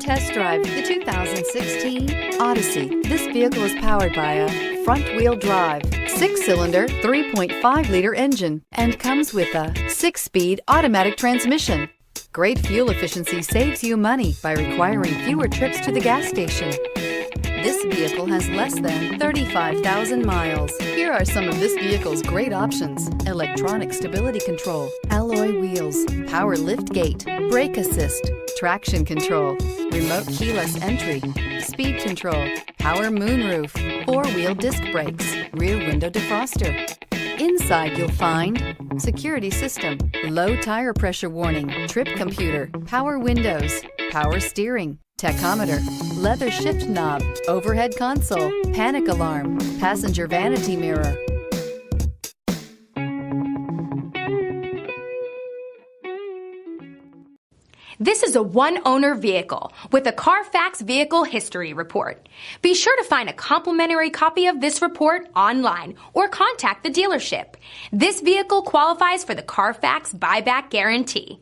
test drive the 2016 Odyssey. This vehicle is powered by a front-wheel drive, 6-cylinder, 3.5-liter engine, and comes with a 6-speed automatic transmission. Great fuel efficiency saves you money by requiring fewer trips to the gas station. This vehicle has less than 35,000 miles. Here are some of this vehicle's great options: electronic stability control, alloy wheels, power lift gate, brake assist, traction control, remote keyless entry, speed control, power moonroof, 4-wheel disc brakes, rear window defroster. Inside you'll find security system, low tire pressure warning, trip computer, power windows, power steering, tachometer, leather shift knob, overhead console, panic alarm, passenger vanity mirror. This is a one-owner vehicle with a Carfax Vehicle History Report. Be sure to find a complimentary copy of this report online or contact the dealership. This vehicle qualifies for the Carfax Buyback Guarantee.